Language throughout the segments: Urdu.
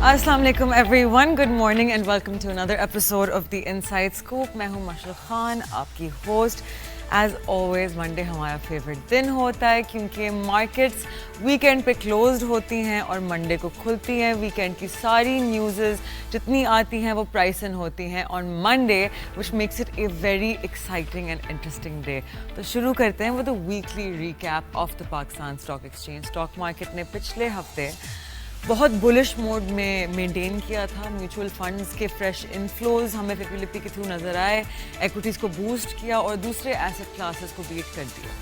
السلام علیکم everyone, good morning and welcome to another episode of the inside scoop. میں ہوں مشرق خان, آپ کی ہوسٹ. ایز آلویز منڈے ہمارا فیوریٹ دن ہوتا ہے کیونکہ مارکیٹس ویکینڈ پہ کلوزڈ ہوتی ہیں اور منڈے کو کھلتی ہیں. ویکینڈ کی ساری نیوزز جتنی آتی ہیں وہ پرائس ان ہوتی ہیں on Monday, which makes it a very exciting and interesting day. تو شروع کرتے ہیں with a weekly recap of the Pakistan stock exchange. Stock market نے پچھلے ہفتے بہت بلش موڈ میں مینٹین کیا تھا. میوچول فنڈز کے فریش انفلوز ہمیں فلپی کے تھرو نظر آئے, ایکویٹیز کو بوسٹ کیا اور دوسرے ایسٹ کلاسز کو بیٹ کر دیا.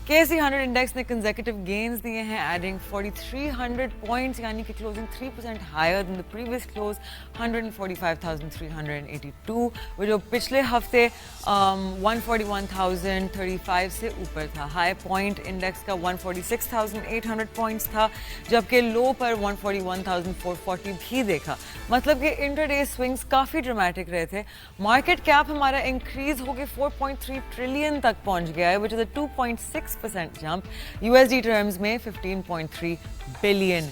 KSE 100 انڈیکس نے کنزیکٹو گینز دیے ہیں, ایڈنگ 4300 پوائنٹس, یعنی کہ closing 3% higher than the previous close 145,382, جو پچھلے ہفتے 141,035 سے اوپر تھا. ہائی پوائنٹ انڈیکس کا 146,800 پوائنٹس تھا, جبکہ لو پر 141,440 بھی دیکھا. مطلب کہ انٹر ڈے سوئنگس کافی ڈرامیٹک رہے تھے. مارکیٹ کیپ ہمارا انکریز ہو کے 4.3 ٹریلین تک پہنچ گیا ہے, وچ از اے 2.6% جمپ. USD ٹرمز میں $15.3 بلین.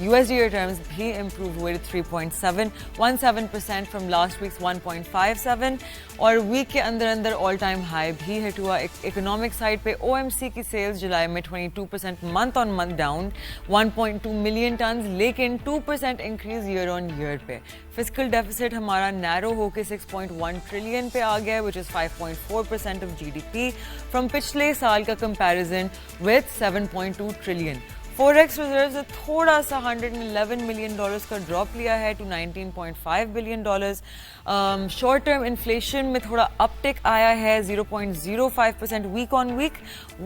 USD ٹرمز بھی امپروو ہوئے 3.717% فرام لاسٹ ویکس 1.57, اور ویک کے اندر آل ٹائم ہائی بھی ہٹ ہوا. اکنامک سائڈ پہ OMC کی سیلز جولائی میں 22% month on month down 1.2 million tons, لیکن 2% انکریز ایئر آن ایئر پہ. فسکل ڈیفیسٹ ہمارا نیرو ہو کے 6.1 ٹریلین پہ آ گیا, which is 5.4% of GDP from پچھلے سال کا comparison with 7.2 trillion. Forex reserves نے تھوڑا سا $111 ملین کا ڈراپ لیا ہے to $19.5 billion. Short term inflation میں تھوڑا اپ ٹک آیا ہے 0.05% week on week,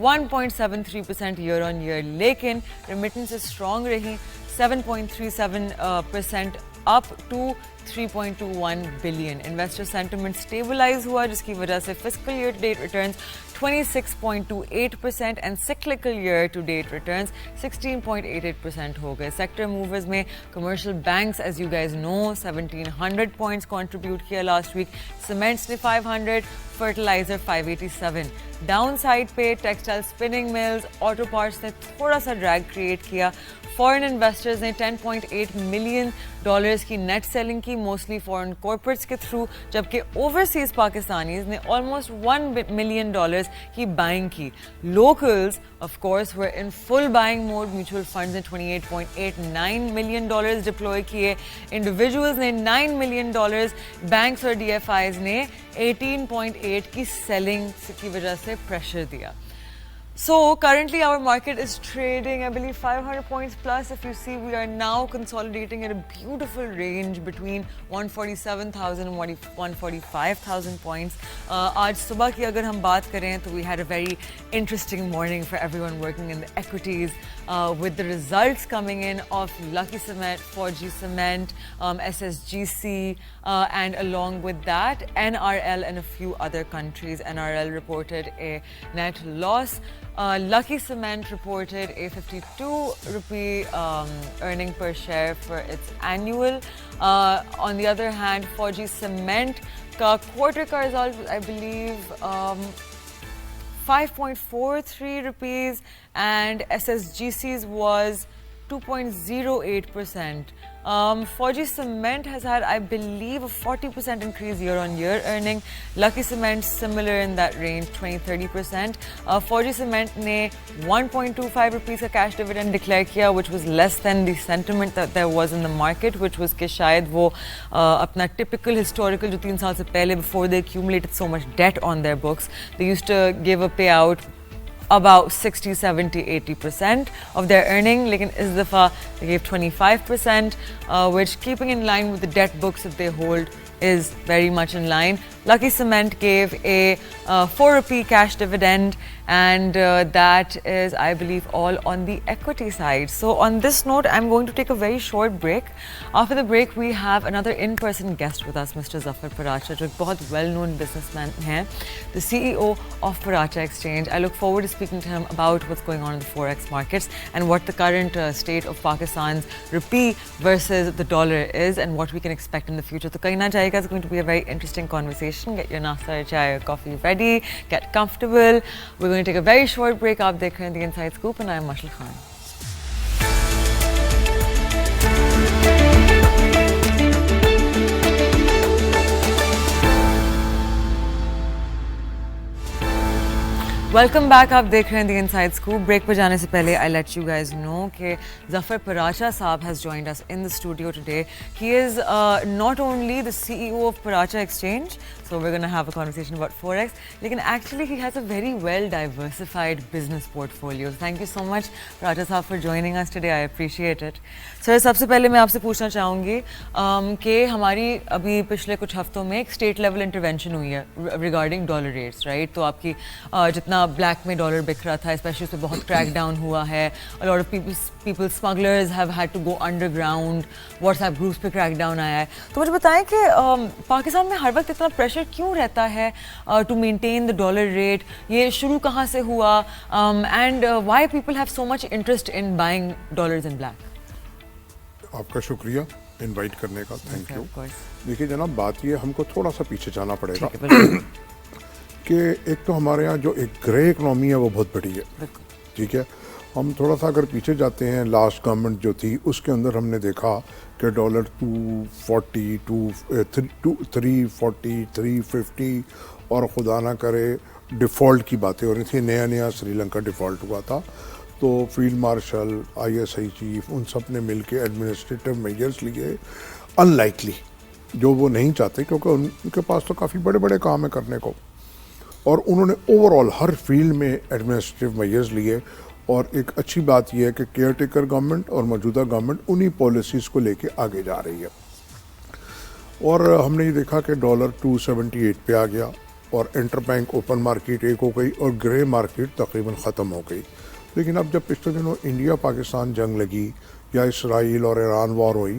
1.73% year on year, لیکن ریمیٹنس اسٹرانگ رہی 7.37% up to 3.21 billion. Investor sentiment stabilise ہوا, جس کی وجہ سے fiscal year to date returns 26.28% and cyclical year to date returns 16.88% ہو گئے. سیکٹر موورز میں commercial banks, as you guys know, 1700 points contribute کیا لاسٹ ویک. سیمنٹس نے 500, فرٹیلائزر 587. ڈاؤن سائڈ پہ textile, spinning mills, auto parts نے تھوڑا سا ڈریگ کریٹ کیا. فارن انویسٹرز نے $10.8 ملین کی نیٹ سیلنگ کی, موسٹلی فارن کارپوریٹس کے تھرو, جبکہ اوورسیز پاکستانیز نے آلموسٹ $1 ملین کی بائنگ کی. Locals of course were in full buying mode. Mutual funds نے $28.89 ملین ڈپلوائے کیے, انڈیویجولز نے $9 ملین, بینکس اور DFIs نے 18.8 کی سیلنگ کی وجہ سے پریشر دیا. So currently our market is trading, I believe, 500 points plus. If you see, we are now consolidating at a beautiful range between 147,000 and 145,000 points. آج صبح کی اگر ہم بات کریں تو we had a very interesting morning for everyone working in the equities, with the results coming in of Lucky Cement, Forgy Cement, SSGC, and along with that NRL and a few other countries. NRL reported a net loss. Lucky Cement reported a 52 rupee earning per share for its annual. On the other hand, Forgy Cement ka quarter ka result, I believe, 5.43 rupees, and SSGC's was 2.08%. Forgy Cement has had, I believe, a 40% increase year on year earning. Lucky Cement similar in that range, 20-30%. Forgy Cement ne 1.25 rupees ka cash dividend declare kiya, which was less than the sentiment that there was in the market, which was کہ شاید وہ اپنا typical historical جو 3 سال سے پہلے, before they accumulated so much debt on their books, they used to give a payout about 60, 70, 80% of their earning. لیکن اس دفعہ they gave 25%, which keeping in line with the debt books that they hold is very much in line. Lucky Cement gave a 4 rupee cash dividend, and that is, I believe, all on the equity side. So on this note, I'm going to take a very short break. After the break, we have another in-person guest with us, Mr. Zafar Paracha, جو ایک بہت well-known businessman ہیں, the CEO of Paracha Exchange. I look forward to speaking to him about what's going on in the forex markets and what the current state of Pakistan's rupee versus the dollar is, and what we can expect in the future. So kahin na jayega, it's going to be a very interesting conversation. Get your nasta, chai or coffee ready, get comfortable. We're going to take a very short break. Aap dekh rahe hain The Inside Scoop, and I'm Mashal Khan. Welcome back. آپ دیکھ رہے ہیں دی انسائڈ اسکوپ. بریک پہ جانے سے پہلے I let you guys know کہ ظفر پراچا صاحب has joined us in the studio today. He is not only the CEO of Paracha exchange, so we're going to have a conversation about Forex, لیکن actually he has a very well diversified business portfolio. Thank you so much Paracha صاحب for joining us today. I appreciate it. سر سب سے پہلے میں آپ سے پوچھنا چاہوں گی کہ ہماری ابھی پچھلے کچھ ہفتوں میں ایک اسٹیٹ لیول انٹروینشن ہوئی ہے ریگارڈنگ ڈالر ریٹس, رائٹ؟ تو آپ کی جتنا بلیک میں ڈالر بک رہا تھا اسپیشلی اس پہ بہت کریک ڈاؤن ہوا ہے. a lot of people smugglers have had to go underground. What's app groups پہ کریک ڈاؤن آیا ہے. تو مجھے بتائیں کہ پاکستان میں ہر وقت اتنا پریشر کیوں رہتا ہے to maintain the dollar rate? یہ شروع کہاں سے ہوا and why people have so much interest in buying dollars in black? آپ کا شکریہ انوائٹ کرنے کا, تھینک یو. دیکھیے جناب, بات یہ ہم کو تھوڑا سا پیچھے جانا پڑے گا کہ ایک تو ہمارے یہاں جو ایک گرے اکنامی ہے وہ بہت بڑی ہے, ٹھیک ہے. ہم تھوڑا سا اگر پیچھے جاتے ہیں, لاسٹ گورنمنٹ جو تھی اس کے اندر ہم نے دیکھا کہ ڈالر 240 340 350 اور خدا نہ کرے ڈیفالٹ کی باتیں ہو رہی تھیں. نیا سری لنکا ڈیفالٹ ہوا تھا, تو فیلڈ مارشل, ISI چیف, ان سب نے مل کے ایڈمنسٹریٹو میجرز لیے ان لائکلی, جو وہ نہیں چاہتے کیونکہ ان کے پاس تو کافی بڑے بڑے کام ہیں کرنے کو, اور انہوں نے اوور آل ہر فیلڈ میں ایڈمنسٹریٹو میجرز لیے. اور ایک اچھی بات یہ ہے کہ کیئر ٹیکر گورنمنٹ اور موجودہ گورنمنٹ انہی پالیسیز کو لے کے آگے جا رہی ہے. اور ہم نے یہ دیکھا کہ ڈالر 278 پہ آ گیا, اور انٹر بینک اوپن مارکیٹ ایک ہو گئی, اور گرے مارکیٹ تقریباً ختم ہو گئی. لیکن اب جب پچھلے دنوں انڈیا پاکستان جنگ لگی یا اسرائیل اور ایران وار ہوئی,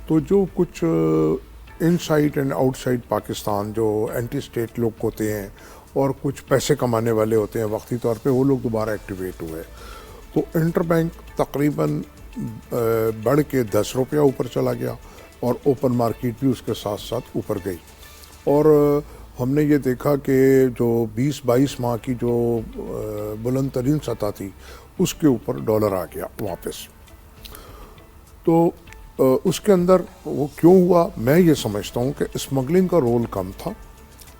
تو جو کچھ inside and outside Pakistan جو اینٹی اسٹیٹ لوگ ہوتے ہیں اور کچھ پیسے کمانے والے ہوتے ہیں وقتی طور پہ, وہ لوگ دوبارہ ایکٹیویٹ ہوئے. تو انٹر بینک تقریباً بڑھ کے 10 روپیہ اوپر چلا گیا, اور اوپن مارکیٹ بھی اس کے ساتھ ساتھ اوپر گئی. اور ہم نے یہ دیکھا کہ جو 20-22 ماہ کی جو بلند ترین سطح تھی اس کے اوپر ڈالر آ گیا واپس. تو اس کے اندر وہ کیوں ہوا؟ میں یہ سمجھتا ہوں کہ اسمگلنگ کا رول کم تھا,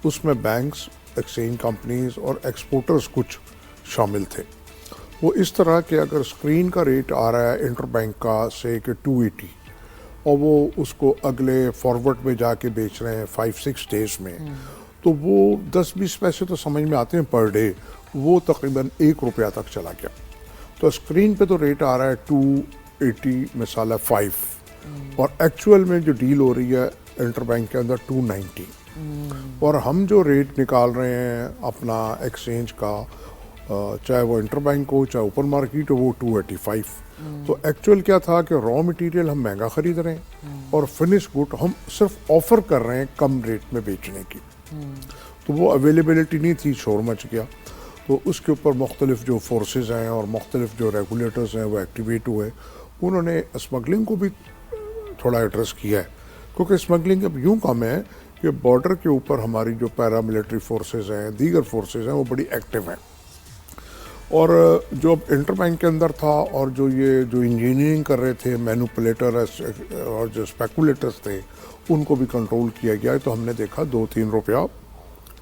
اس میں بینکس, ایکسچینج کمپنیز اور ایکسپورٹرز کچھ شامل تھے. وہ اس طرح کہ اگر اسکرین کا ریٹ آ رہا ہے انٹر بینک کا سے کہ 280, اور وہ اس کو اگلے فارورڈ میں جا کے بیچ رہے ہیں 5-6 ڈیز میں, تو وہ 10-20 پیسے تو سمجھ میں آتے ہیں پر ڈے, وہ تقریباً 1 روپیہ تک چلا گیا. تو اسکرین پہ تو ریٹ آ رہا ہے 280 مثال ہے 5, اور ایکچوئل میں جو ڈیل ہو رہی ہے انٹر بینک کے اندر 290, اور ہم جو ریٹ نکال رہے ہیں اپنا ایکسچینج کا, چاہے وہ انٹر بینک ہو چاہے اوپن مارکیٹ ہو, وہ 285. تو ایکچوئل کیا تھا کہ را مٹیریل ہم مہنگا خرید رہے ہیں اور فنش گڈ ہم صرف آفر کر رہے ہیں کم ریٹ میں بیچنے کی, تو وہ اویلیبلٹی نہیں تھی, شور مچ گیا. تو اس کے اوپر مختلف جو فورسز ہیں اور مختلف جو ریگولیٹرز ہیں وہ ایکٹیویٹ ہوئے. انہوں نے اسمگلنگ کو بھی تھوڑا ایڈریس کیا ہے, کیونکہ اسمگلنگ اب یوں کم ہے کہ بارڈر کے اوپر ہماری جو پیرا ملٹری فورسز ہیں, دیگر فورسز ہیں, وہ بڑی ایکٹیو ہیں. اور جو اب انٹر بینک کے اندر تھا, اور جو یہ جو انجینئرنگ کر رہے تھے مینوپولیٹر اور جو اسپیکولیٹرز تھے, ان کو بھی کنٹرول کیا گیا ہے. تو ہم نے دیکھا 2-3 روپیہ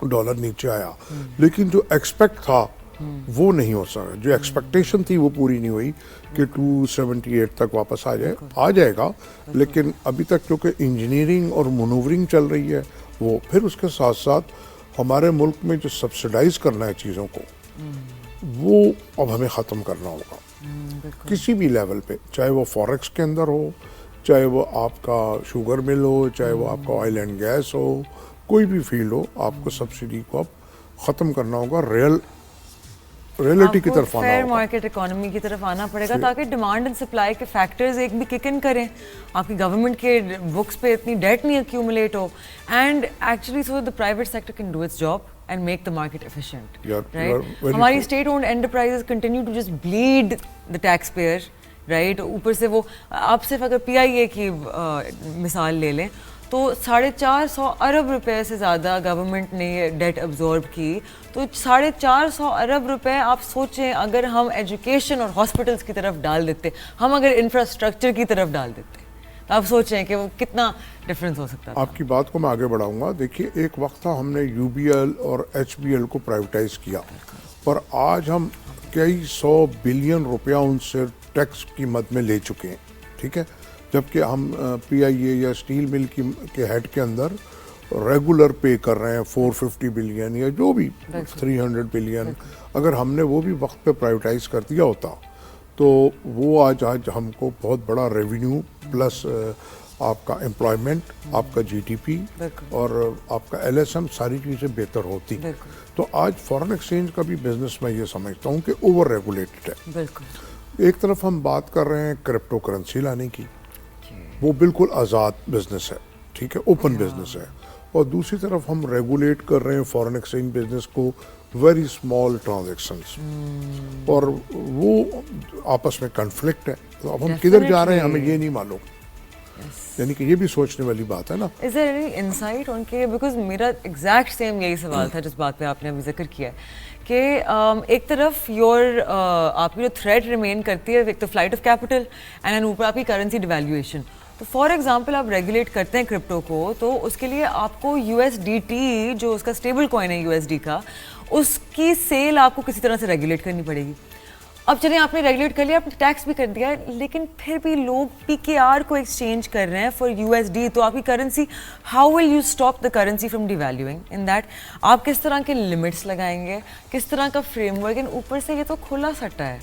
ڈالر نیچے آیا, لیکن جو ایکسپیکٹ تھا وہ نہیں ہو سکا. جو ایکسپیکٹیشن تھی وہ پوری نہیں ہوئی کہ 278 تک واپس آ جائے گا. لیکن ابھی تک کیونکہ انجینئرنگ اور منورنگ چل رہی ہے, وہ پھر اس کے ساتھ ساتھ ہمارے ملک میں جو سبسڈائز کرنا ہے چیزوں کو, وہ اب ہمیں ختم کرنا ہوگا کسی بھی لیول پہ, چاہے وہ فوریکس کے اندر ہو, چاہے وہ آپ کا شوگر مل ہو, چاہے وہ آپ کا آئل اینڈ گیس ہو, کوئی بھی فیلڈ ہو, آپ کو سبسڈی کو اب ختم کرنا ہوگا. ریئلٹی کی طرف آنا ہوگا, فیئر مارکیٹ اکانومی کی طرف آنا پڑے گا, تاکہ ڈیمانڈ اینڈ سپلائی کے فیکٹرز ایک بھی کک ان کریں, آپ کی گورنمنٹ کے بکس پہ اتنی ڈیٹ نہیں ایکیومولیٹ ہو, and actually so the private sector can do its job and make the market efficient, right? ہماری state owned enterprises continue to just bleed the taxpayer, right? اوپر سے وہ آپ صرف اگر PIA کی مثال لے لیں تو 450 ارب روپے سے زیادہ گورنمنٹ نے یہ ڈیٹ ابزارب کی. تو 450 ارب روپے آپ سوچیں اگر ہم ایجوکیشن اور ہاسپٹلس کی طرف ڈال دیتے, ہم اگر انفراسٹرکچر کی طرف ڈال دیتے, تو آپ سوچیں کہ وہ کتنا ڈفرینس ہو سکتا ہے. آپ کی بات کو میں آگے بڑھاؤں گا. دیکھیے ایک وقت تھا ہم نے UBL اور HBL کو پرائیویٹائز کیا, اور آج ہم کئی 100 بلین روپیہ ان سے ٹیکس کی مد میں لے چکے ہیں, ٹھیک ہے, جبکہ ہم پی آئی اے یا اسٹیل مل کے ہیڈ کے اندر ریگولر پے کر رہے ہیں 450 بلین یا جو بھی 300 بلین. اگر ہم نے وہ بھی وقت پہ پرائیویٹائز کر دیا ہوتا تو وہ آج ہم کو بہت بڑا ریونیو پلس آپ کا امپلائمنٹ, آپ کا جی ڈی پی اور آپ کا ایل ایس ایم ساری چیزیں بہتر ہوتی. تو آج فارن ایکسچینج کا بھی بزنس میں یہ سمجھتا ہوں کہ اوور ریگولیٹڈ ہے. ایک طرف ہم بات کر رہے ہیں کرپٹو کرنسی لانے کی, وہ بالکل آزاد بزنس ہے, ٹھیک ہے, اوپن بزنس ہے, اور دوسری طرف ہم ریگولیٹ کر رہے ہیں فارن ایکسچینج بزنس کو, ویری اسمال ٹرانزیکشنز, اور وہ آپس میں کنفلکٹ ہے. تو اب ہم کدھر جا رہے ہیں ہمیں یہ نہیں معلوم. یعنی کہ یہ بھی سوچنے والی بات ہے نا. Is there any insight on کے, because میرا exact same یہی سوال تھا جس بات پہ آپ نے ابھی ذکر کیا ہے کہ ایک طرف آپ کی جو تھریٹ ریمین کرتی ہے, ایک تو فلائٹ آف کیپٹل اینڈ اوپر آپ کی کرنسی ڈیویلیویشن. تو فار ایگزامپل آپ ریگولیٹ کرتے ہیں کرپٹو کو, تو اس کے لیے آپ کو یو ایس ڈی ٹی جو اس کا اسٹیبل کوائن ہے یو ایس ڈی کا, اس کی سیل آپ کو کسی طرح سے ریگولیٹ کرنی پڑے گی. اب چلیں آپ نے ریگولیٹ کر لیا, آپ نے ٹیکس بھی کر دیا, لیکن پھر بھی لوگ پی کے آر کو ایکسچینج کر رہے ہیں فار یو ایس ڈی. تو آپ کی currency, how will you stop the currency from devaluing in that? آپ کس طرح کے لمٹس لگائیں گے, کس طرح کا فریم ورک؟ اوپر سے یہ تو کھلا سٹا ہے,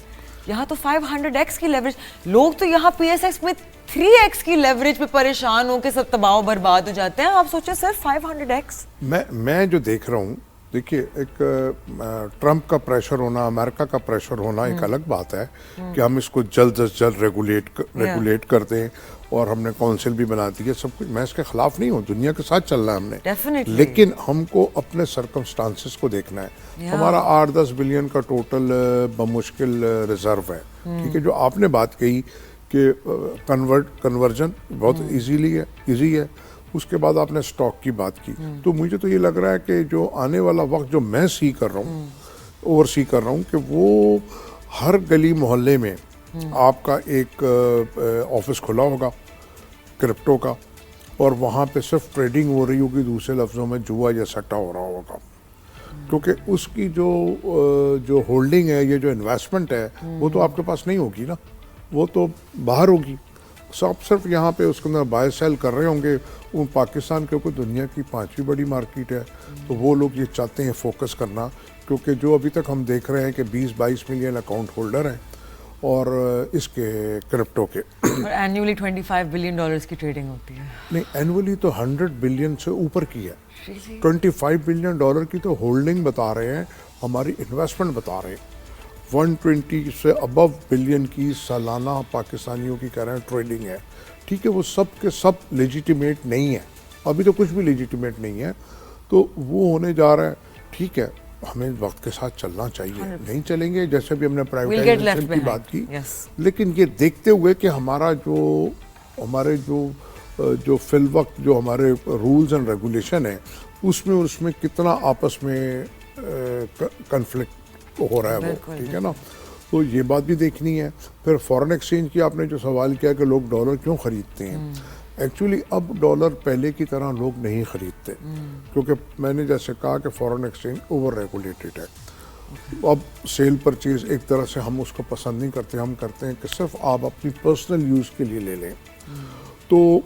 یہاں تو 500x کی لیوریج, لوگ تو یہاں پی ایس ایکس میں 3x کی لیوریج پہ پریشان ہو کے سب تباہ و برباد ہو جاتے ہیں. آپ سوچیں سر 500x. میں جو دیکھ رہا ہوں, دیکھیے, ایک ٹرمپ کا پریشر ہونا, امریکہ کا پریشر ہونا ایک الگ بات ہے کہ ہم اس کو جلد از جلد ریگولیٹ کر دیں, اور ہم نے کونسل بھی بنا دی ہے, سب کچھ. میں اس کے خلاف نہیں ہوں, دنیا کے ساتھ چلنا ہے ہم نے, لیکن ہم کو اپنے سرکمسٹانسز کو دیکھنا ہے. ہمارا 8-10 بلین کا ٹوٹل بمشکل ریزرو ہے, ٹھیک ہے. جو آپ نے بات کہی کہ کنورجن بہت ایزی ہے, اس کے بعد آپ نے سٹاک کی بات کی, تو مجھے تو یہ لگ رہا ہے کہ جو آنے والا وقت جو میں سی کر رہا ہوں, اوور سی کر رہا ہوں, کہ وہ ہر گلی محلے میں آپ کا ایک آفس کھلا ہوگا کرپٹو کا, اور وہاں پہ صرف ٹریڈنگ ہو رہی ہوگی, دوسرے لفظوں میں جوا یا سٹا ہو رہا ہوگا, کیونکہ اس کی جو ہولڈنگ ہے, یہ جو انویسٹمنٹ ہے, وہ تو آپ کے پاس نہیں ہوگی نا, وہ تو باہر ہوگی. سب صرف یہاں پہ اس کے اندر بائی سیل کر رہے ہوں گے. وہ پاکستان کے اوپر دنیا کی 5ویں بڑی مارکیٹ ہے, تو وہ لوگ یہ چاہتے ہیں فوکس کرنا, کیونکہ جو ابھی تک ہم دیکھ رہے ہیں کہ 20-22 ملین اکاؤنٹ ہولڈر ہیں, اور اس کے کرپٹو کے, اور اینیولی $25 بلین کی ٹریڈنگ ہوتی ہے. نہیں, اینولی تو 100 بلین سے اوپر کی ہے. 25 بلین ڈالر کی تو ہولڈنگ بتا رہے ہیں, ہماری انویسٹمنٹ بتا رہے ہیں. 120 سے ابو بلین کی سالانہ پاکستانیوں کی کہہ رہے ہیں ٹریڈنگ ہے, ٹھیک ہے. وہ سب کے سب لیجیٹیمیٹ نہیں ہے, ابھی تو کچھ بھی لیجیٹیمیٹ نہیں ہے, تو وہ ہونے جا رہا ہے. ٹھیک ہے, ہمیں وقت کے ساتھ چلنا چاہیے, نہیں چلیں گے جیسے بھی ہم نے پرائیویٹائزیشن کی بات کی, لیکن یہ دیکھتے ہوئے کہ ہمارے جو فی الوقت جو ہمارے رولز اینڈ ریگولیشن ہیں, اس میں کتنا آپس میں کنفلکٹ ہو رہا ہے وہ, ٹھیک ہے نا. تو یہ بات بھی دیکھنی ہے. پھر فارن ایکسچینج کی آپ نے جو سوال کیا کہ لوگ ڈالر کیوں خریدتے ہیں, ایکچولی اب ڈالر پہلے کی طرح لوگ نہیں خریدتے, کیونکہ میں نے جیسے کہا کہ فارن ایکسچینج اوور ریگولیٹڈ ہے. اب سیل پرچیز ایک طرح سے ہم اس کو پسند نہیں کرتے, ہم کرتے ہیں کہ صرف آپ اپنی پرسنل یوز کے لیے لے لیں. تو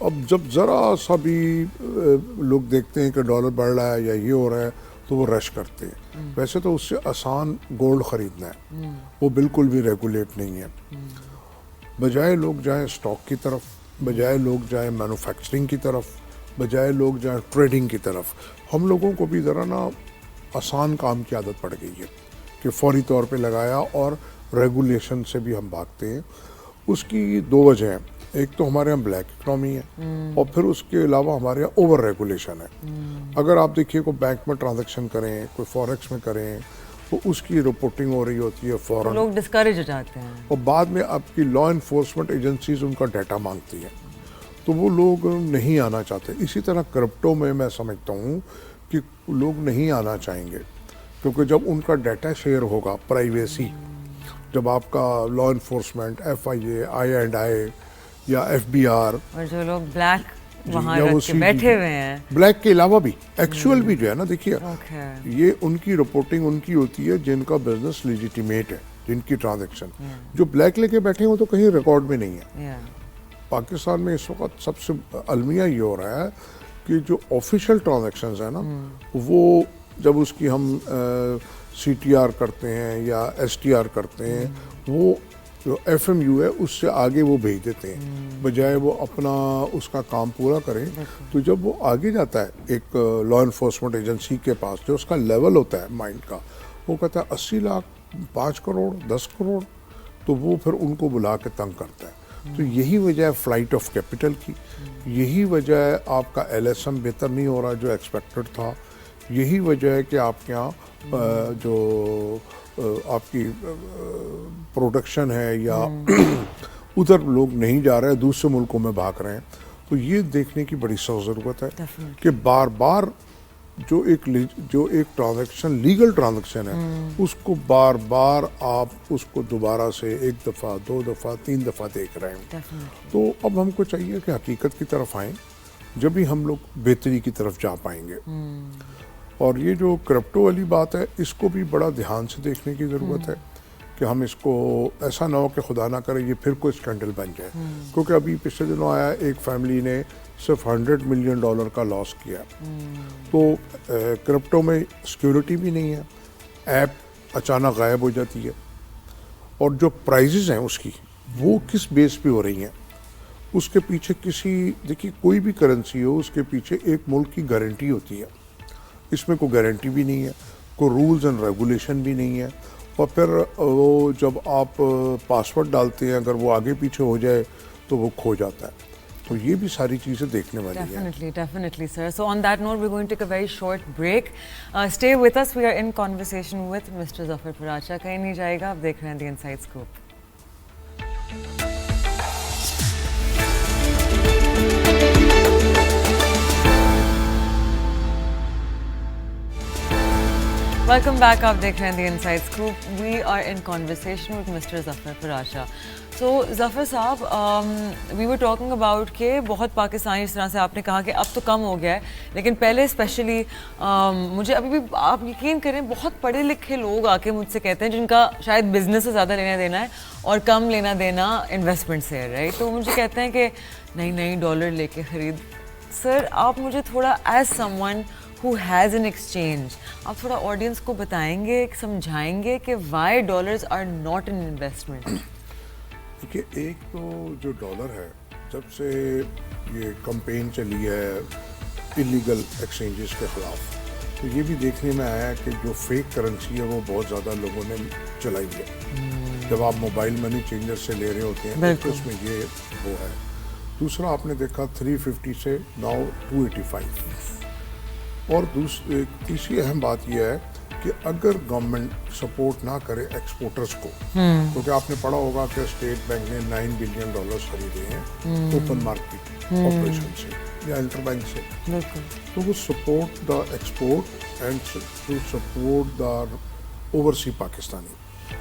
اب جب ذرا سا بھی لوگ دیکھتے ہیں کہ ڈالر بڑھ رہا ہے یا یہ ہو رہا ہے, تو وہ رش کرتے ہیں. ویسے تو اس سے آسان گولڈ خریدنا ہے, وہ بالکل بھی ریگولیٹ نہیں ہے. بجائے لوگ جائیں اسٹاک کی طرف, بجائے لوگ جائیں مینوفیکچرنگ کی طرف, بجائے لوگ جائیں ٹریڈنگ کی طرف, ہم لوگوں کو بھی ذرا نا آسان کام کی عادت پڑ گئی ہے کہ فوری طور پہ لگایا, اور ریگولیشن سے بھی ہم بھاگتے ہیں. اس کی 2 وجہ ہیں. ایک تو ہمارے یہاں بلیک اکنامی ہے, اور پھر اس کے علاوہ ہمارے یہاں اوور ریگولیشن ہے. اگر آپ دیکھیے کوئی بینک میں ٹرانزیکشن کریں, کوئی فوریکس میں کریں, تو اس کی رپورٹنگ ہو رہی ہوتی ہے فوراً, لوگ ڈسکریج ہو جاتے ہیں, اور بعد میں آپ کی لا انفورسمنٹ ایجنسیز ان کا ڈیٹا مانگتی ہیں, تو وہ لوگ نہیں آنا چاہتے. اسی طرح کرپٹو میں سمجھتا ہوں کہ لوگ نہیں آنا چاہیں گے, کیونکہ جب ان کا ڈیٹا شیئر ہوگا, پرائیویسی, جب آپ کا لا انفورسمنٹ FIA, I&I یا FBI, اور جو لوگ بلیک وہاں رکھ کے بیٹھے ہوئے ہیں. بلیک کے علاوہ بھی ایکچوئل بھی جو ہے نا دیکھیے یہ ان کی رپورٹنگ ان کی ہوتی ہے جن کا بزنس لیجیٹیمیٹ ہے, جن کی ٹرانزیکشن. جو بلیک لے کے بیٹھے ہیں وہ تو کہیں ریکارڈ میں نہیں ہے. پاکستان میں اس وقت سب سے المیہ یہ ہو رہا ہے کہ جو آفیشیل ٹرانزیکشنز ہیں نا وہ جب اس کی ہم سی ٹی آر کرتے ہیں یا ایس ٹی آر کرتے ہیں وہ جو ایف ایم یو ہے اس سے آگے وہ بھیج دیتے ہیں بجائے وہ اپنا اس کا کام پورا کریں. تو جب وہ آگے جاتا ہے ایک لا انفورسمنٹ ایجنسی کے پاس جو اس کا لیول ہوتا ہے مائنڈ کا, وہ کہتا ہے 80 لاکھ 5 کروڑ 10 کروڑ, تو وہ پھر ان کو بلا کے تنگ کرتا ہے. تو یہی وجہ ہے فلائٹ آف کیپٹل کی, یہی وجہ ہے آپ کا ایل ایس ایم بہتر نہیں ہو رہا جو ایکسپیکٹڈ تھا, یہی وجہ ہے کہ آپ کے یہاں جو آپ کی پروڈکشن ہے یا ادھر لوگ نہیں جا رہے دوسرے ملکوں میں بھاگ رہے ہیں. تو یہ دیکھنے کی بڑی سخت ضرورت ہے کہ بار بار جو ایک ٹرانزیکشن لیگل ٹرانزیکشن ہے اس کو بار بار آپ اس کو دوبارہ سے 1 دفعہ 2 دفعہ 3 دفعہ دیکھ رہے ہیں. تو اب ہم کو چاہیے کہ حقیقت کی طرف آئیں, جب ہی ہم لوگ بہتری کی طرف جا پائیں گے. اور یہ جو کرپٹو والی بات ہے اس کو بھی بڑا دھیان سے دیکھنے کی ضرورت ہے کہ ہم اس کو ایسا نہ ہو کہ خدا نہ کرے یہ پھر کوئی اسکینڈل بن جائے. کیونکہ ابھی پچھلے دنوں آیا ایک فیملی نے صرف $100 ملین کا لاس کیا. تو کرپٹو میں سیکیورٹی بھی نہیں ہے, ایپ اچانک غائب ہو جاتی ہے, اور جو پرائزز ہیں اس کی وہ کس بیس پہ ہو رہی ہیں, اس کے پیچھے دیکھیے کوئی بھی کرنسی ہو اس کے پیچھے ایک ملک کی گارنٹی ہوتی ہے. اس میں کوئی گارنٹی بھی نہیں ہے, کوئی رولز اینڈ ریگولیشن بھی نہیں ہے, اور پھر وہ جب آپ پاسورڈ ڈالتے ہیں اگر وہ آگے پیچھے ہو جائے تو وہ کھو جاتا ہے. تو یہ بھی ساری چیزیں دیکھنے والی ہیں. Definitely, sir. So on that note, we're going to take a very short break. Stay with us. We are in conversation with Mr. Zafar Paracha. کہیں نہیں جائے گا, آپ دیکھ رہے ہیں The Inside Scoop. Welcome back. آپ دیکھ رہے ہیں The Inside Scoop. We are in conversation with Mr. Zafar Paracha. So Zafar صاحب, we were talking about کہ بہت پاکستانی اس طرح سے آپ نے کہا کہ اب تو کم ہو گیا ہے, لیکن پہلے اسپیشلی مجھے ابھی بھی آپ یقین کریں بہت پڑھے لکھے لوگ آ کے مجھ سے کہتے ہیں جن کا شاید بزنس سے زیادہ لینا دینا ہے اور کم لینا دینا انویسٹمنٹ سے ہے, رائٹ. تو مجھے کہتے ہیں کہ نہیں ڈالر لے کے خرید. سر آپ مجھے تھوڑا as some one who has an exchange, آپ تھوڑا آڈینس کو بتائیں گے, سمجھائیں گے کہ why dollars are not an investment. دیکھیے ایک تو جو ڈالر ہے جب سے یہ کمپین چلی ہے انلیگل ایکسچینجز کے خلاف, تو یہ بھی دیکھنے میں آیا کہ جو فیک کرنسی ہے وہ بہت زیادہ لوگوں نے چلائی ہے. جب آپ موبائل منی چینجر سے لے رہے ہوتے ہیں تو اس میں یہ وہ ہے. دوسرا آپ نے دیکھا 350 سے ناؤ 285. اور تیسری اہم بات یہ ہے کہ اگر گورنمنٹ سپورٹ نہ کرے ایکسپورٹرز کو, کیونکہ آپ نے پڑھا ہوگا کہ اسٹیٹ بینک نے $9 بلین خریدے ہیں اوپن مارکیٹ آپریشن سے یا انٹر بینک سے, تو وہ support the export and to support the oversea Pakistani.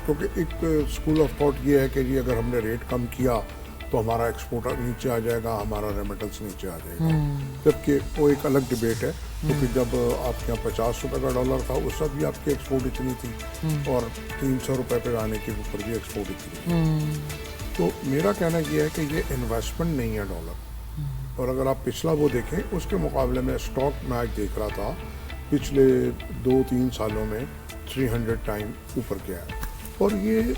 کیونکہ ایک اسکول آف تھاٹ یہ ہے کہ جی اگر ہم نے ریٹ کم کیا تو ہمارا ایکسپورٹ نیچے آ جائے گا, ہمارا ریمیٹنس نیچے آ جائے گا. جبکہ وہ ایک الگ ڈبیٹ ہے, کیونکہ جب آپ کے یہاں $50 کا ڈالر تھا اس وقت بھی آپ کی ایکسپورٹ اتنی تھی, اور $300 پہ آنے کے اوپر بھی ایکسپورٹ اتنی تھی. تو میرا کہنا یہ ہے کہ یہ انویسٹمنٹ نہیں ہے ڈالر. اور اگر آپ پچھلا وہ دیکھیں اس کے مقابلے میں اسٹاک میں آج دیکھ رہا تھا پچھلے 2-3 سالوں میں 300 ٹائم اوپر گیا ہے. اور یہ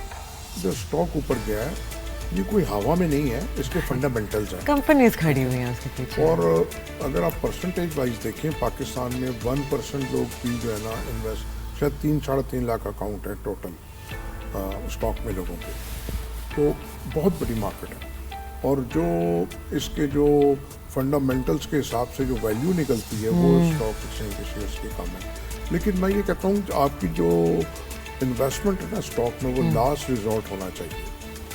جو اسٹاک اوپر گیا ہے یہ کوئی ہوا میں نہیں ہے, اس کے فنڈامنٹلز ہیں, کمپنیز کھڑی ہوئی ہیں اس کے پیچھے. اور اگر آپ پرسنٹیج وائز دیکھیں پاکستان میں 1% لوگ بھی جو ہے نا انویسٹ, شاید 3-3.5 لاکھ اکاؤنٹ ہے ٹوٹل اسٹاک میں لوگوں کے. تو بہت بڑی مارکیٹ ہے, اور جو اس کے جو فنڈامنٹلز کے حساب سے جو ویلیو نکلتی ہے وہ اسٹاک ایکسچینج کے شیئرس کی کم ہے. لیکن میں یہ کہتا ہوں کہ آپ کی جو انویسٹمنٹ ہے نا اسٹاک میں وہ لاسٹ ریزورٹ ہونا چاہیے.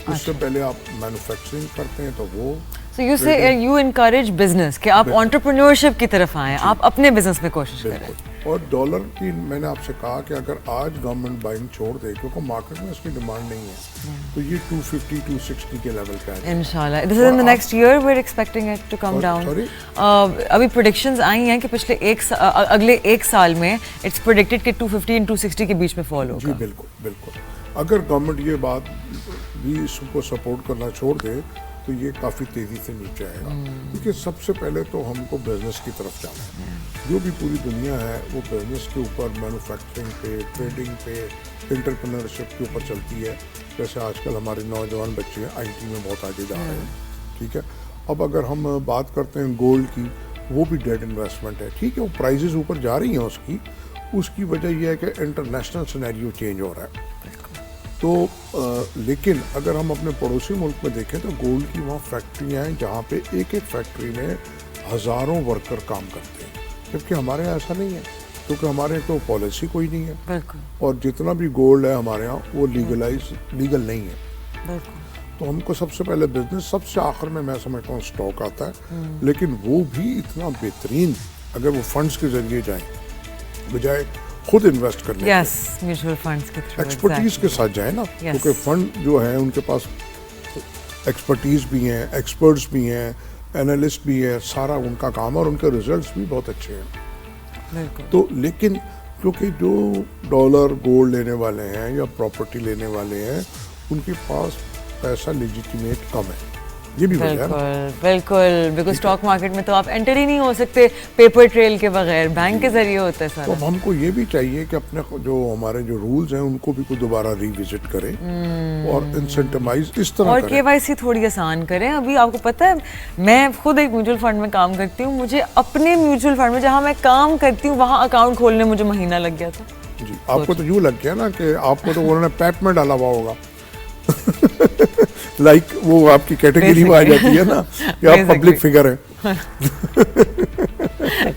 اس سے پہلے آپ مینوفیکچرنگ کرتے ہیں تو وہ So you say you encourage business کہ آپ entrepreneurship کی طرف آئیں, آپ اپنے بزنس میں کوشش کریں. اور ڈالر کی میں نے آپ سے کہا کہ اگر آج گورنمنٹ بائنگ چھوڑ دے کیونکہ مارکیٹ میں اس کی ڈیمانڈ نہیں ہے تو یہ 250 260 کے لیول پہ آ جائے انشاءاللہ. This is in the next year we're expecting it to come down. ابھی پریڈکشنز آئی ہیں کہ پچھلے اگلے ایک سال میں اٹس پریڈکٹڈ کہ 250 and 260 کے بیچ میں فال ہوگا. جی بالکل بالکل. اگر گورنمنٹ یہ بات بھی اس کو سپورٹ کرنا چھوڑ دے تو یہ کافی تیزی سے نیچے آئے گا کیونکہ سب سے پہلے تو ہم کو بزنس کی طرف جانا ہے. جو بھی پوری دنیا ہے وہ بزنس کے اوپر مینوفیکچرنگ پہ ٹریڈنگ پہ انٹرپرینرشپ کے اوپر چلتی ہے. جیسے آج کل ہمارے نوجوان بچے آئی ٹی میں بہت آگے جا رہے ہیں. ٹھیک ہے. اب اگر ہم بات کرتے ہیں گولڈ کی وہ بھی ڈیٹ انویسٹمنٹ ہے. ٹھیک ہے وہ پرائزز اوپر جا رہی ہیں اس کی وجہ یہ ہے کہ انٹرنیشنل سینیریو چینج ہو رہا ہے. تو لیکن اگر ہم اپنے پڑوسی ملک میں دیکھیں تو گولڈ کی وہاں فیکٹریاں ہیں جہاں پہ ایک ایک فیکٹری میں ہزاروں ورکر کام کرتے ہیں جبکہ ہمارے یہاں ایسا نہیں ہے کیونکہ ہمارے تو پالیسی کوئی نہیں ہے اور جتنا بھی گولڈ ہے ہمارے یہاں وہ لیگل نہیں ہے. تو ہم کو سب سے پہلے بزنس سب سے آخر میں سمجھتا ہوں اسٹاک آتا ہے لیکن وہ بھی اتنا بہترین اگر وہ فنڈز کے ذریعے جائیں بجائے خود انویسٹ کرنے میوچل فنڈز کے تھرو ایکسپرٹیز کے ساتھ جائیں نا کیونکہ فنڈ جو ہیں ان کے پاس ایکسپرٹیز بھی ہیں ایکسپرٹس بھی ہیں اینالسٹ بھی ہے سارا ان کا کام اور ان کے ریزلٹس بھی بہت اچھے ہیں. تو لیکن کیونکہ جو ڈالر گولڈ لینے والے ہیں یا پراپرٹی لینے والے ہیں ان کے پاس پیسہ لیجیٹیمیٹ کم ہے. یہ بھی وجہ ہے بالکل بیکاز اسٹاک مارکیٹ میں تو آپ انٹر ہی نہیں ہو سکتے پیپر ٹریل کے بغیر بینک کے ذریعے ہوتا ہے سارا. تو ہم کو یہ بھی چاہیے کہ اپنے جو ہمارے جو رولز ہیں ان کو بھی کوئی دوبارہ ریوزٹ کریں اور انسینٹیوائز اس طرح اور KYC تھوڑی آسان کریں. ابھی آپ کو پتہ ہے میں خود ایک میوچل فنڈ میں کام کرتی ہوں. مجھے اپنے میوچل فنڈ میں جہاں میں کام کرتی ہوں وہاں اکاؤنٹ کھولنے مجھے مہینہ لگ گیا تھا. جی آپ کو تو یوں لگ گیا نا کہ آپ کو تو انہوں نے پیپ میں ڈالا ہوا ہوگا لائک وہ آپ کی کیٹیگری میں آ جاتی ہے نا کہ آپ پبلک فگر ہیں.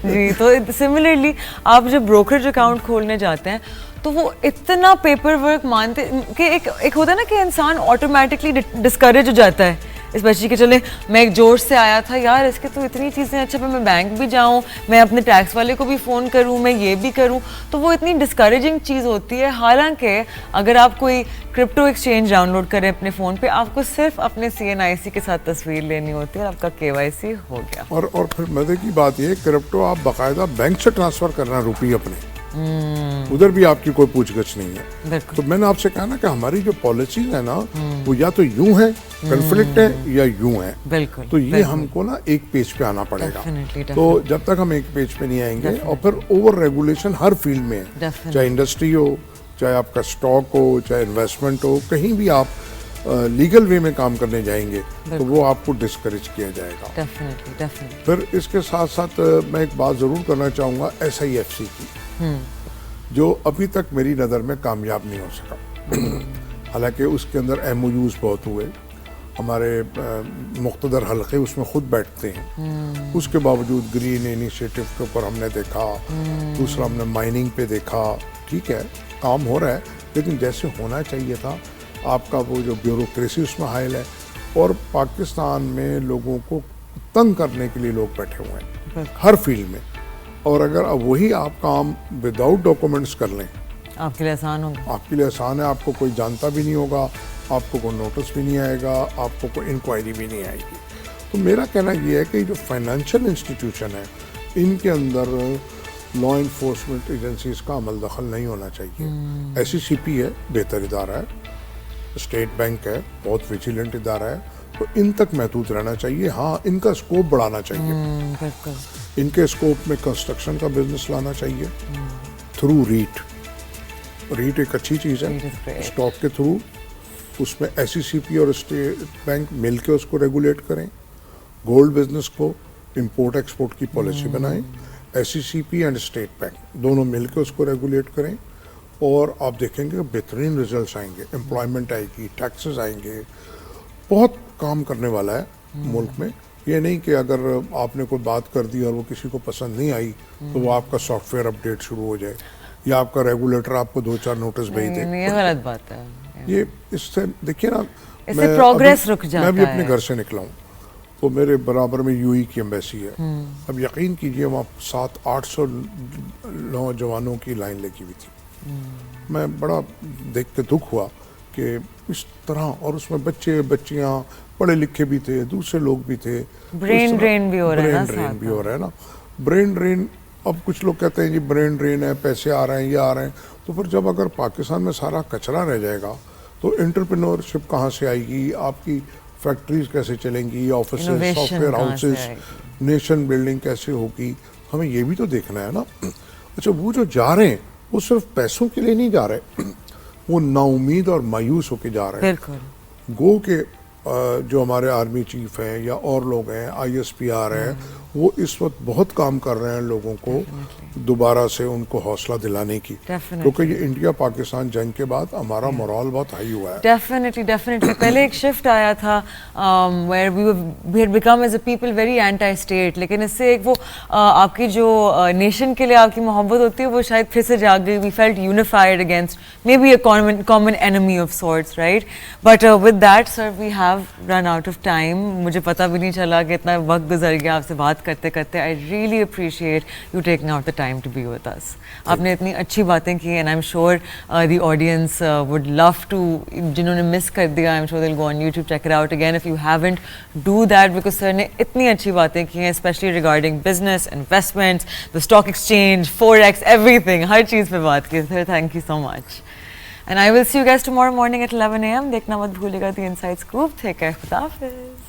جی تو سملرلی آپ جب بروکریج اکاؤنٹ کھولنے جاتے ہیں تو وہ اتنا پیپر ورک مانتے کہ ایک ہوتا ہے نا کہ انسان آٹومیٹکلی ڈسکریج ہو جاتا ہے اسپیشلی کہ چلے میں ایک جوش سے آیا تھا یار اس کے تو اتنی چیزیں اچھا میں بینک بھی جاؤں میں اپنے ٹیکس والے کو بھی فون کروں میں یہ بھی کروں تو وہ اتنی ڈسکریجنگ چیز ہوتی ہے. حالانکہ اگر آپ کوئی کرپٹو ایکسچینج ڈاؤن لوڈ کریں اپنے فون پہ آپ کو صرف اپنے CNIC کے ساتھ تصویر لینی ہوتی ہے اور آپ کا KYC ہو گیا. اور پھر مزے کی بات یہ کرپٹو آپ باقاعدہ بینک سے ٹرانسفر کرنا روپی اپنے ادھر بھی آپ کی کوئی پوچھ گچھ نہیں ہے. تو میں نے آپ سے کہا نا کہ ہماری جو پالیسیز ہیں نا وہ یا تو یوں ہے کنفلکٹ ہے یا یوں ہے. تو یہ ہم کو نا ایک پیج پہ آنا پڑے گا. تو جب تک ہم ایک پیج پہ نہیں آئیں گے اور پھر اوور ریگولیشن ہر فیلڈ میں ہے چاہے انڈسٹری ہو چاہے آپ کا اسٹاک ہو چاہے انویسٹمنٹ ہو کہیں بھی آپ لیگل وے میں کام کرنے جائیں گے تو وہ آپ کو ڈسکریج کیا جائے گا. پھر اس کے ساتھ ساتھ میں ایک بات ضرور کرنا چاہوں گا SIFC کی جو ابھی تک میری نظر میں کامیاب نہیں ہو سکا. حالانکہ اس کے اندر MOUs بہت ہوئے ہمارے مقتدر حلقے اس میں خود بیٹھتے ہیں اس کے باوجود گرین انیشیٹو کے اوپر ہم نے دیکھا دوسرا ہم نے مائننگ پہ دیکھا. ٹھیک ہے کام ہو رہا ہے لیکن جیسے ہونا چاہیے تھا آپ کا وہ جو بیوروکریسی اس میں حائل ہے اور پاکستان میں لوگوں کو تنگ کرنے کے لیے لوگ بیٹھے ہوئے ہیں ہر فیلڈ میں. اور اگر وہی آپ کام وداؤٹ ڈاکومنٹس کر لیں آپ کے لیے آسان ہوگا. آپ کے لیے آسان ہے. آپ کو کوئی جانتا بھی نہیں ہوگا آپ کو کوئی نوٹس بھی نہیں آئے گا آپ کو کوئی انکوائری بھی نہیں آئے گی. تو میرا کہنا یہ ہے کہ جو فائنینشیل انسٹیٹیوشن ہے ان کے اندر لا انفورسمنٹ ایجنسیز کا عمل دخل نہیں ہونا چاہیے. SECP ہے بہتر ادارہ ہے اسٹیٹ بینک ہے بہت ویجیلنٹ ادارہ ہے تو ان تک محدود رہنا چاہیے. ہاں ان کا اسکوپ بڑھانا چاہیے. ان کے اسکوپ میں کنسٹرکشن کا بزنس لانا چاہیے تھرو ریٹ ایک اچھی چیز ہے اسٹاک کے تھرو اس میں SECP اور اسٹیٹ بینک مل کے اس کو ریگولیٹ کریں. گولڈ بزنس کو امپورٹ ایکسپورٹ کی پالیسی بنائیں SECP اینڈ اسٹیٹ بینک دونوں مل کے اس کو ریگولیٹ کریں اور آپ دیکھیں گے بہترین ریزلٹس آئیں گے. امپلائمنٹ آئے گی ٹیکسز آئیں گے بہت کام کرنے والا ہے ملک میں. یہ نہیں کہ اگر آپ نے کوئی بات کر دی اور وہ کسی کو پسند نہیں آئی تو وہ آپ کا سافٹ ویئر اپڈیٹ شروع ہو جائے یا آپ کا ریگولیٹر آپ کو 2-4 نوٹس بھیج دے. یہ غلط بات ہے. یہ اس سے دیکھیے نا اس سے پروگریس رک جاتا ہے. میں بھی اپنے گھر سے نکلا ہوں تو میرے برابر میں یو ای کی ایمبیسی ہے. اب یقین کیجئے وہاں 700-800 نوجوانوں کی لائن لگی ہوئی تھی. میں بڑا دیکھ کے دکھ ہوا کہ اس طرح, اور اس میں بچے بچیاں پڑھے لکھے بھی تھے, دوسرے لوگ بھی تھے. برین ڈرین بھی ہو رہا ہے نا, برین ڈرین بھی ہو رہا ہے نا. برین ڈرین, اب کچھ لوگ کہتے ہیں جی برین ڈرین ہے, پیسے آ رہے ہیں, یہ آ رہے ہیں. تو پھر جب اگر پاکستان میں سارا کچرا رہ جائے گا تو انٹرپرینورشپ کہاں سے آئے گی, آپ کی فیکٹریز کیسے چلیں گی, offices, soft where houses, nation building کیسے ہوگی, ہمیں یہ بھی تو دیکھنا ہے نا. اچھا, وہ جو جا رہے ہیں وہ صرف پیسوں کے لیے نہیں جا رہے, وہ نا امید اور مایوس ہو کے جا رہے ہیں. گو کہ جو ہمارے آرمی چیف ہیں یا اور لوگ ہیں, آئی ایس پی آر ہیں, وہ اس وقت بہت کام کر رہے ہیں لوگوں کو دوبارہ سے ان کو حوصلہ دلانے کی, کیونکہ یہ انڈیا پاکستان جنگ کے بعد ہمارا مورال بہت ہائی ہوا ہے. ڈیفینیٹلی پہلے ایک شفٹ آیا تھا where we had become as a people very anti state, لیکن اس سے ایک وہ آپ کی جو نیشن کے لیے آپ کی محبت ہوتی ہے وہ شاید پھر سے جاگ گئی. We felt unified against maybe a common enemy of sorts, right. But with that sir we have run out of time. مجھے پتہ بھی نہیں چلا کہ اتنا وقت گزر گیا آپ سے بات کرتے کرتے. I really appreciate you taking out the time to be with us. آپ نے اتنی اچھی باتیں کی, and I am sure the audience would love to, جنہوں نے مس کر دیا, I am sure they will go on YouTube, check it out again if you haven't, do that, because sir نے اتنی اچھی باتیں کی ہیں, specially regarding business, investments, the stock exchange, forex, every thing, ہر چیز پہ بات کی. Sir thank you so much. And I will see you guys tomorrow morning at 11 a.m. دیکھنا مت بھولیے گا The Inside Scoop. Take care. خدا حافظ.